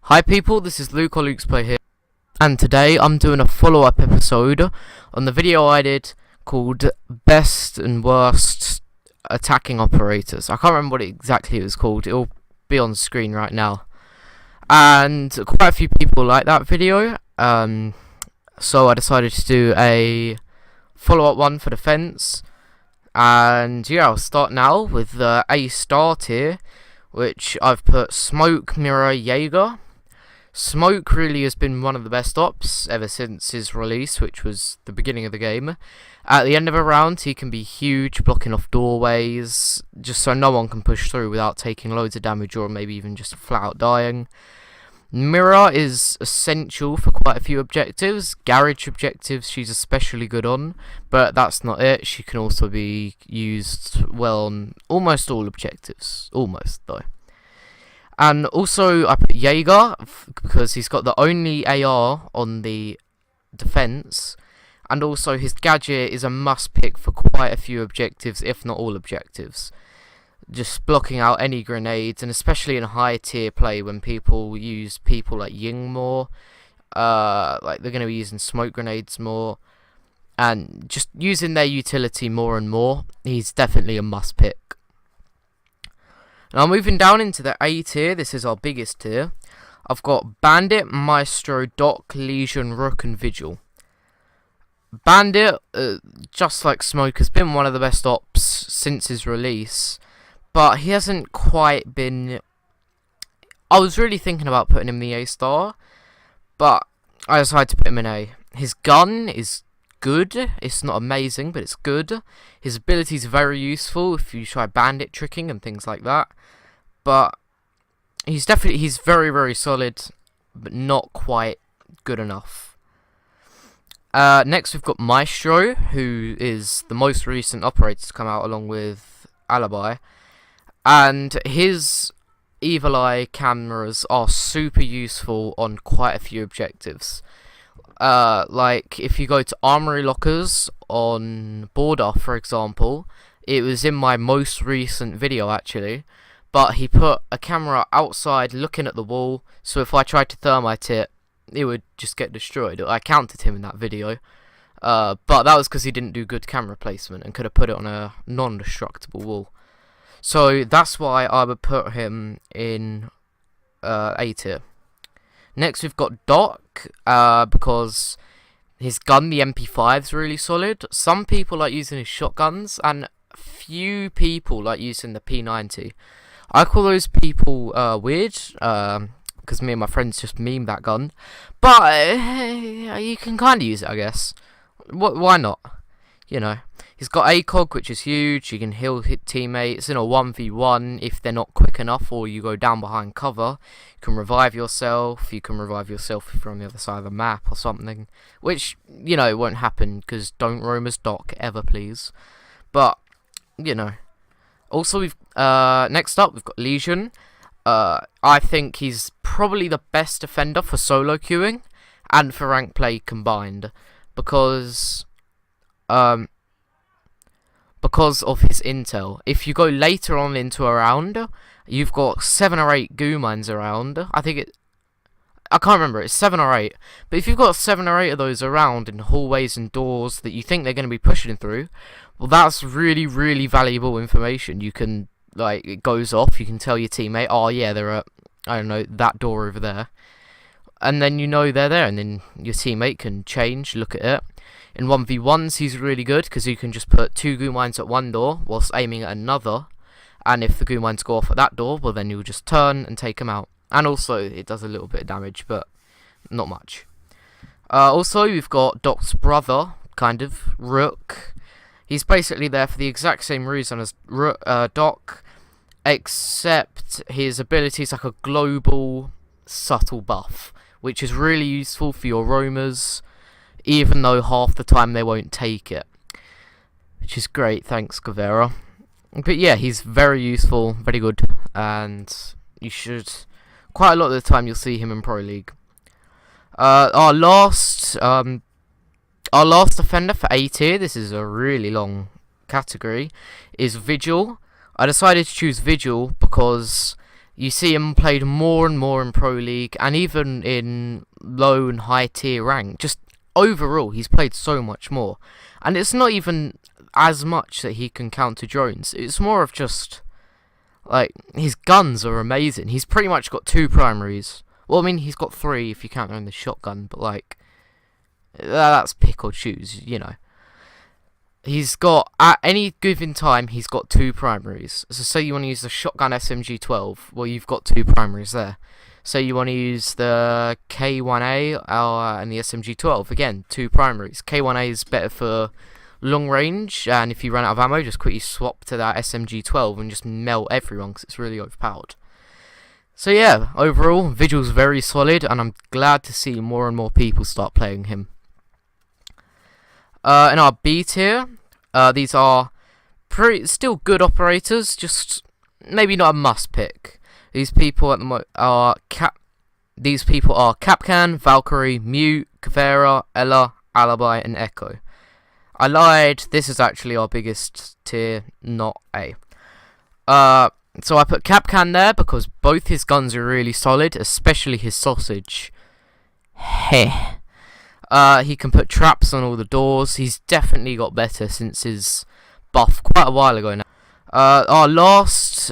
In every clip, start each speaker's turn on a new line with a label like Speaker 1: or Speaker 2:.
Speaker 1: Hi people, this is Luke or Luke's Play here, and today I'm doing a follow-up episode on the video I did called Best and Worst Attacking Operators. I can't remember what exactly it was called, it'll be on screen right now. And quite a few people liked that video, so I decided to do a follow-up one for defense. And yeah, I'll start now with the A star tier, which I've put Smoke, Mirror, Jaeger. Smoke really has been one of the best ops ever since his release, which was the beginning of the game. At the end of a round, he can be huge, blocking off doorways, just so no one can push through without taking loads of damage or maybe even just flat out dying. Mirror is essential for quite a few objectives. Garage objectives she's especially good on, but that's not it. She can also be used well on almost all objectives. Almost, though. And also, I put Jaeger, because he's got the only AR on the defense, and also his gadget is a must pick for quite a few objectives, if not all objectives. Just blocking out any grenades, and especially in high tier play when people use people like Ying more, like they're going to be using smoke grenades more, and just using their utility more and more. He's definitely a must pick. Now moving down into the A tier, this is our biggest tier. I've got Bandit, Maestro, Doc, Legion, Rook and Vigil. Bandit, just like Smoke, has been one of the best ops since his release, but he hasn't quite been... I was really thinking about putting him in the A star, but I decided to put him in A. His gun is good. It's not amazing, but it's good. His ability is very useful if you try bandit tricking and things like that. But he's very, very solid, but not quite good enough. Next we've got Maestro, who is the most recent operator to come out along with Alibi. And his Evil Eye cameras are super useful on quite a few objectives. Like if you go to armory lockers on border, for example, it was in my most recent video actually, but he put a camera outside looking at the wall, so if I tried to thermite it, it would just get destroyed. I counted him in that video, but that was because he didn't do good camera placement and could have put it on a non-destructible wall. So that's why I would put him in A tier. Next we've got Doc, because his gun, the MP5, is really solid. Some people like using his shotguns, and few people like using the P90. I call those people weird, because me and my friends just meme that gun. But you can kind of use it, I guess. Why not? You know. He's got ACOG, which is huge. You can hit teammates in a 1v1 if they're not quick enough, or you go down behind cover. You can revive yourself. You can revive yourself if you're on the other side of the map or something. Which, you know, won't happen, because don't roam as Doc, ever, please. But, you know. Also, next up, we've got Legion. I think he's probably the best defender for solo queuing and for rank play combined. Because of his intel. If you go later on into a round, you've got 7 or 8 goo mines around. I can't remember, it's 7 or 8. But if you've got 7 or 8 of those around in hallways and doors that you think they're going to be pushing through, well, that's really, really valuable information. You can, like, it goes off, you can tell your teammate, oh yeah, they're at, I don't know, that door over there. And then you know they're there, and then your teammate can change, look at it. In 1v1s, he's really good, because you can just put 2 goo mines at one door, whilst aiming at another. And if the goo mines go off at that door, well then you'll just turn and take them out. And also, it does a little bit of damage, but not much. Also, we've got Doc's brother, kind of, Rook. He's basically there for the exact same reason as Doc, except his ability is like a global, subtle buff, which is really useful for your roamers, even though half the time they won't take it. Which is great, thanks Guevara. But yeah, he's very useful, very good, and you should... Quite a lot of the time you'll see him in Pro League. Our last defender for A tier, this is a really long category, is Vigil. I decided to choose Vigil because You see him played more and more in Pro League and even in low and high tier rank. Just overall, he's played so much more. And it's not even as much that he can counter drones. It's more of just, like, his guns are amazing. He's pretty much got 2 primaries. Well, I mean, he's got 3 if you count the shotgun, but, like, that's pick or choose, you know. He's got, at any given time, he's got 2 primaries. So say you want to use the shotgun SMG-12, well, you've got 2 primaries there. So you want to use the K1A and the SMG-12, again, 2 primaries. K1A is better for long range, and if you run out of ammo, just quickly swap to that SMG-12 and just melt everyone, because it's really overpowered. So yeah, overall, Vigil's very solid, and I'm glad to see more and more people start playing him. In our B tier, these are still good operators, just maybe not a must pick. These people at the are Kapkan, Valkyrie, Mute, Caveira, Ela, Alibi, and Echo. I lied. This is actually our biggest tier, not A. So I put Kapkan there because both his guns are really solid, especially his sausage. Heh. He can put traps on all the doors. He's definitely got better since his buff quite a while ago now. Our last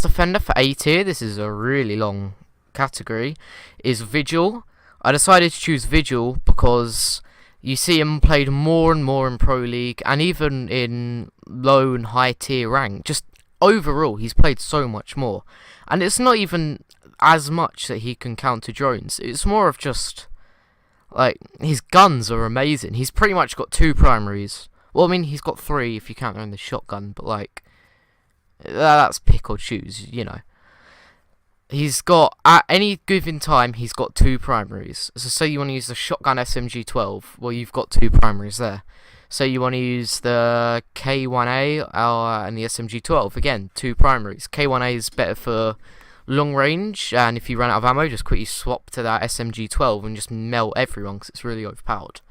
Speaker 1: offender for A tier, this is a really long category, is Vigil. I decided to choose Vigil because you see him played more and more in Pro League and even in low and high tier rank. Just overall, he's played so much more. And it's not even as much that he can counter drones. It's more of just, like, his guns are amazing. He's pretty much got 2 primaries. Well, I mean, he's got 3 if you count the shotgun, but, like, that's pick or choose, you know. He's got, at any given time, he's got 2 primaries. So say you want to use the shotgun SMG-12, well, you've got 2 primaries there. So you want to use the K1A and the SMG-12, again, 2 primaries. K1A is better for long range, and if you run out of ammo, just quickly swap to that SMG-12 and just melt everyone, because it's really overpowered.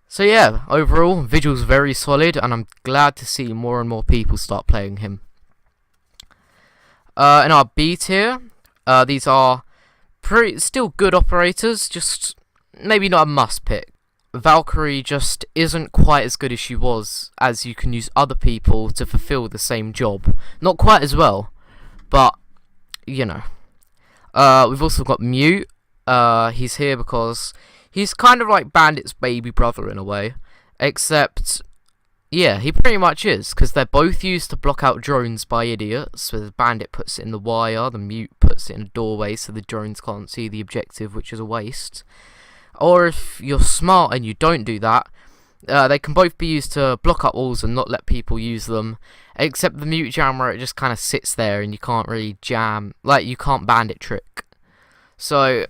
Speaker 1: So yeah, overall, Vigil's very solid, and I'm glad to see more and more people start playing him. In our B tier, these are still good operators, just maybe not a must pick. Valkyrie just isn't quite as good as she was, as you can use other people to fulfill the same job. Not quite as well, but, you know. We've also got Mute. He's here because he's kind of like Bandit's baby brother in a way, except, yeah, he pretty much is, because they're both used to block out drones by idiots. So the Bandit puts it in the wire, the Mute puts it in a doorway so the drones can't see the objective, which is a waste. Or if you're smart and you don't do that, they can both be used to block up walls and not let people use them, except the Mute jammer, it just kind of sits there and you can't really jam, like, you can't Bandit trick. So,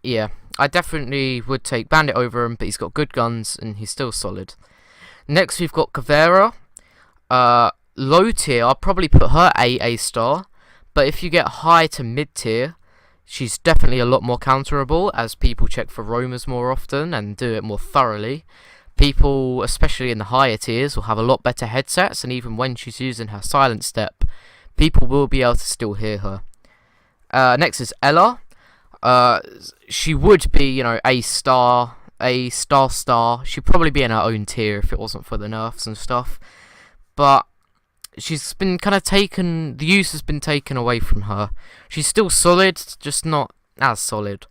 Speaker 1: yeah, I definitely would take Bandit over him, but he's got good guns and he's still solid. Next we've got Caveira. Low tier, I'll probably put her A star, but if you get high to mid tier, she's definitely a lot more counterable, as people check for roamers more often and do it more thoroughly. People, especially in the higher tiers, will have a lot better headsets, and even when she's using her silent step, people will be able to still hear her. Next is Ela. She would be, you know, A star. She'd probably be in her own tier if it wasn't for the nerfs and stuff. But she's been kind of the use has been taken away from her. She's still solid, just not as solid.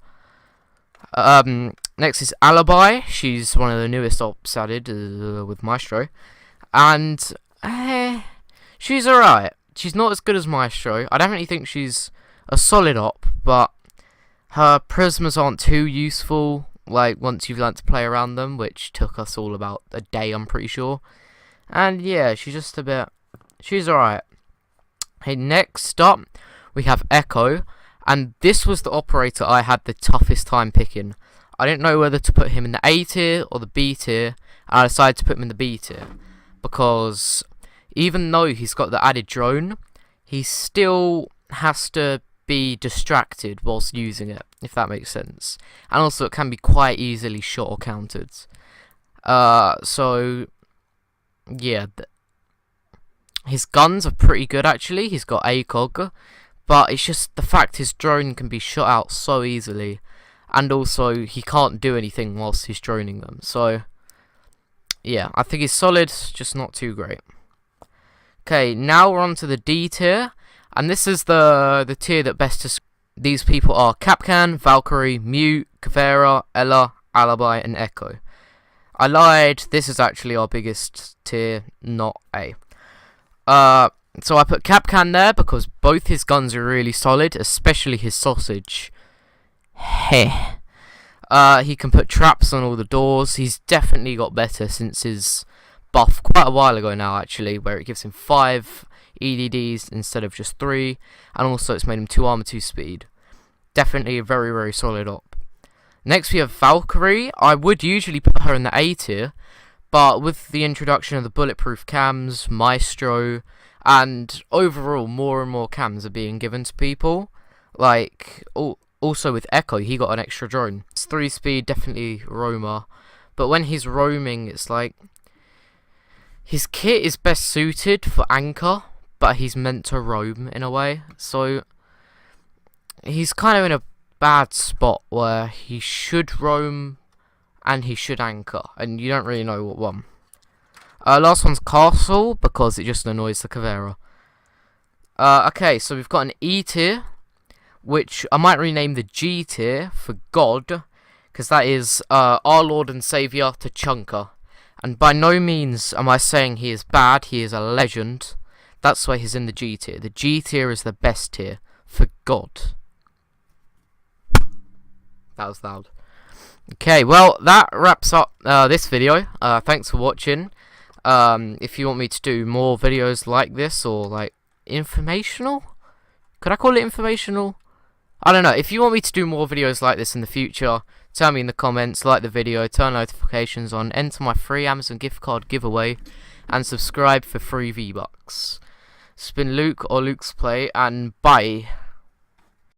Speaker 1: Next is Alibi. She's one of the newest ops added with Maestro. And she's alright. She's not as good as Maestro. I definitely think she's a solid op, but her prismas aren't too useful, like, once you've learnt to play around them, which took us all about a day, I'm pretty sure. And yeah, she's just a bit, she's alright. Okay, next up, we have Echo, and this was the operator I had the toughest time picking. I didn't know whether to put him in the A tier or the B tier, and I decided to put him in the B tier, because even though he's got the added drone, he still has to be distracted whilst using it, if that makes sense. And also it can be quite easily shot or countered. So yeah, His guns are pretty good actually. He's got ACOG, but it's just the fact his drone can be shot out so easily, and also he can't do anything whilst he's droning them. So yeah, I think he's solid, just not too great. Okay, now we're on to the D tier, and this is the tier that best describes. These people are Kapkan, Valkyrie, Mute, Caveira, Ela, Alibi, and Echo. I lied, this is actually our biggest tier, not A. So I put Kapkan there because both his guns are really solid, especially his sausage. Heh. He can put traps on all the doors. He's definitely got better since his buff quite a while ago now, actually, where it gives him 5 EDDs instead of just 3, and also it's made him 2 armor, 2 speed. Definitely a very, very solid op. Next we have Valkyrie. I would usually put her in the A tier, but with the introduction of the bulletproof cams, Maestro, and overall more and more cams are being given to people, like also with Echo, he got an extra drone. It's 3 speed, definitely roamer, but when he's roaming, it's like his kit is best suited for anchor, but he's meant to roam in a way, so he's kind of in a bad spot where he should roam and he should anchor, and you don't really know what one. Last one's Castle, because it just annoys the Caveira. Okay, so we've got an E tier, which I might rename the G tier for God, because that is our Lord and Saviour Tachanka. And by no means am I saying he is bad, he is a legend. That's why he's in the G tier. The G tier is the best tier, for God. That was loud. Okay, well, that wraps up this video. Thanks for watching. If you want me to do more videos like this, or like informational? Could I call it informational? I don't know. If you want me to do more videos like this in the future, tell me in the comments, like the video, turn notifications on, enter my free Amazon gift card giveaway, and subscribe for free V-Bucks. It's been Luke or Luke's Play, and bye.